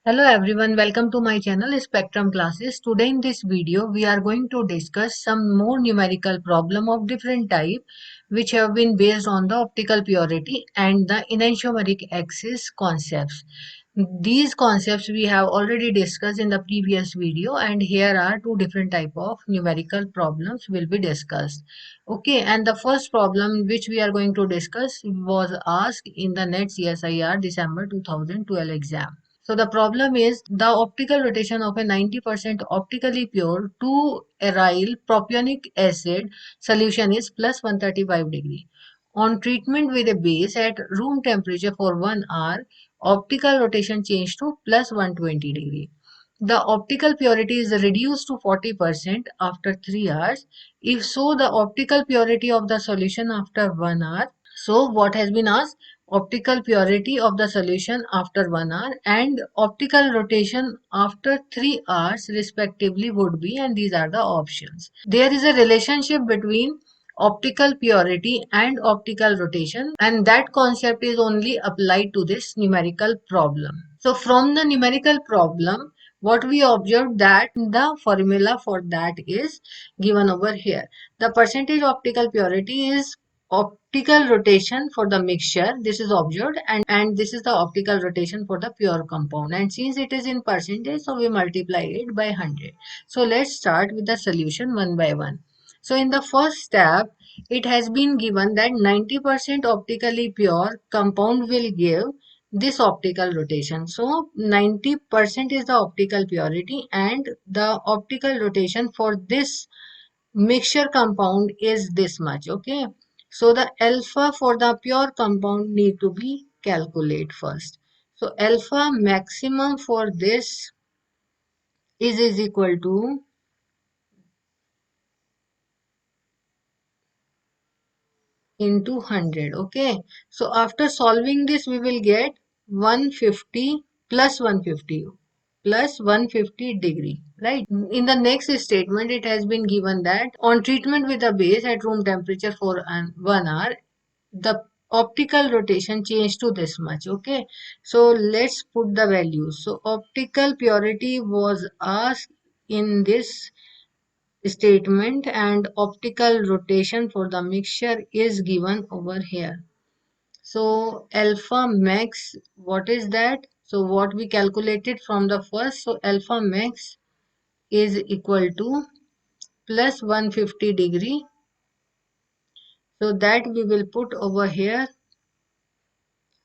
Hello everyone, welcome to my channel Spectrum Classes. Today in this video we are going to discuss some more numerical problem of different type which have been based on the optical purity and the enantiomeric axis concepts. These concepts we have already discussed in the previous video, and here are two different type of numerical problems will be discussed. Okay, and the first problem which we are going to discuss was asked in the NET CSIR December 2012 exam. So the problem is the optical rotation of a 90% optically pure 2-aryl propionic acid solution is plus 135 degree. On treatment with a base at room temperature for 1 hour, optical rotation changed to plus 120 degree. The optical purity is reduced to 40% after 3 hours. If so, the optical purity of the solution after 1 hour. So what has been asked? Optical purity of the solution after 1 hour and optical rotation after 3 hours respectively would be, and these are the options. There is a relationship between optical purity and optical rotation, and that concept is only applied to this numerical problem. So from the numerical problem, what we observed that the formula for that is given over here. The percentage optical purity is optical rotation for the mixture, this is observed, and this is the optical rotation for the pure compound, and since it is in percentage, so we multiply it by 100. So let's start with the solution one by one. So in the first step, it has been given that 90% optically pure compound will give this optical rotation. So 90% is the optical purity, and the optical rotation for this mixture compound is this much. Okay, so the alpha for the pure compound need to be calculate first. So alpha maximum for this is equal to into 100. Okay, so after solving this we will get 150 plus 150 plus 150 degree, right? In the next statement it has been given that on treatment with a base at room temperature for 1 hour, the optical rotation changed to this much. Okay, so let's put the values. So optical purity was asked in this statement, and optical rotation for the mixture is given over here. So alpha max, what is that? So what we calculated from the first, so alpha max is equal to plus 150 degree. So that we will put over here.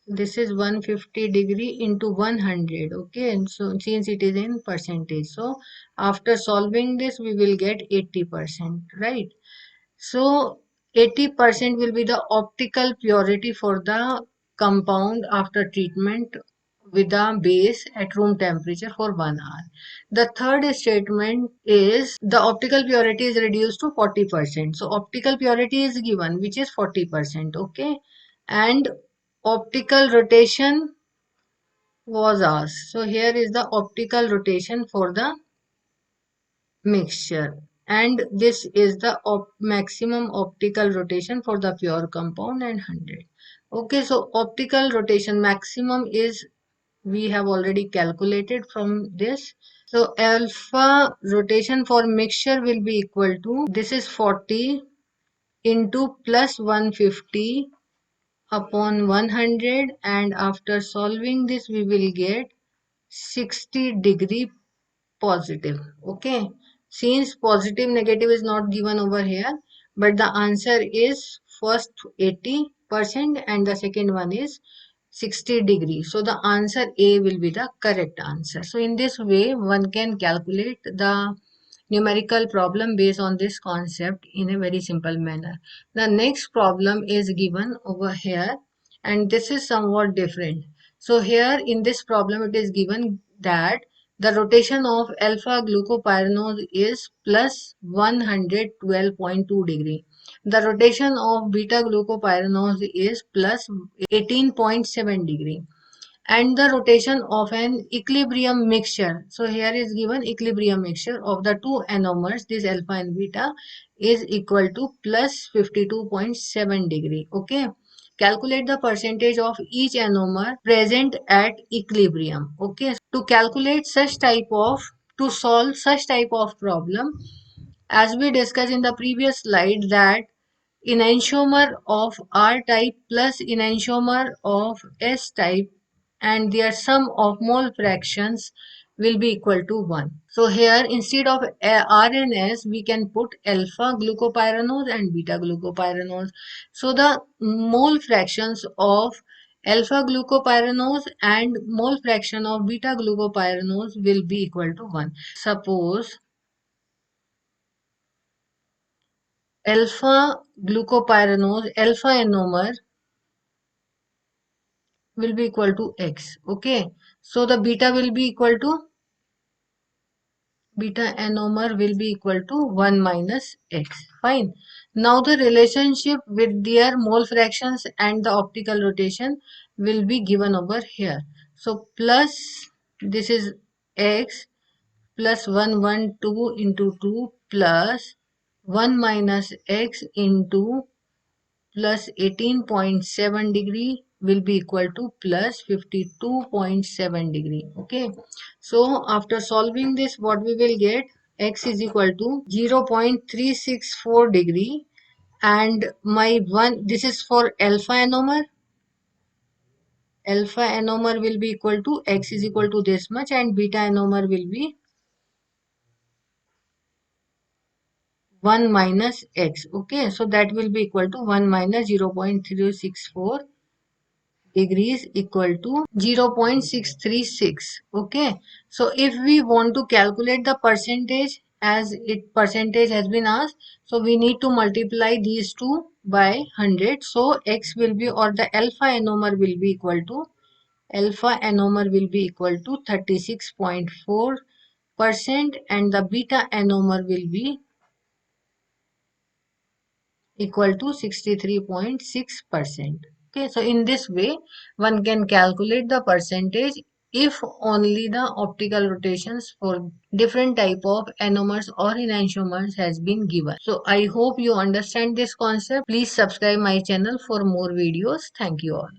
This is 150 degree into 100. Okay, and so since it is in percentage, so after solving this we will get 80%, right? So 80% will be the optical purity for the compound after treatment with a base at room temperature for 1 hour. The third statement is the optical purity is reduced to 40%. So optical purity is given, which is 40%. Okay, and optical rotation was asked. So here is the optical rotation for the mixture, and this is the maximum optical rotation for the pure compound, and 100. Okay, so optical rotation maximum is we have already calculated from this. So alpha rotation for mixture will be equal to, this is 40 into plus 150 upon 100, and after solving this we will get 60 degree positive. Okay, since positive negative is not given over here, but the answer is first 80% and the second one is 60 degree. So the answer A will be the correct answer. So in this way one can calculate the numerical problem based on this concept in a very simple manner. The next problem is given over here, and this is somewhat different. So here in this problem it is given that the rotation of alpha glucopyranose is plus 112.2 degree. The rotation of beta glucopyranose is plus 18.7 degree, and the rotation of an equilibrium mixture. So here is given equilibrium mixture of the two anomers, this alpha and beta, is equal to plus 52.7 degree. Okay, calculate the percentage of each anomer present at equilibrium. Okay, to calculate such type of, to solve such type of problem, as we discussed in the previous slide, that enantiomer of R type plus enantiomer of S type and their sum of mole fractions will be equal to 1. So here instead of R and S we can put alpha glucopyranose and beta glucopyranose. So the mole fractions of alpha glucopyranose and mole fraction of beta glucopyranose will be equal to 1. Suppose alpha glucopyranose, alpha anomer will be equal to x. Okay, so the beta anomer will be equal to 1 minus x. Fine. Now the relationship with their mole fractions and the optical rotation will be given over here. So plus this is x plus 112 into 2 plus 1 minus x into plus 18.7 degree will be equal to plus 52.7 degree. Okay, so after solving this, what we will get, x is equal to 0.364 degree, and my one, this is for alpha anomer will be equal to x is equal to this much, and beta anomer will be 1 minus x. Okay, so that will be equal to 1 minus 0.364 degrees equal to 0.636. Okay, so if we want to calculate the percentage, as it percentage has been asked, so we need to multiply these two by 100. So x will be, or the alpha anomer will be equal to, 36.4%, and the beta anomer will be equal to 63.6%. Okay, so in this way one can calculate the percentage if only the optical rotations for different type of anomers or enantiomers has been given. So I hope you understand this concept. Please subscribe my channel for more videos. Thank you all.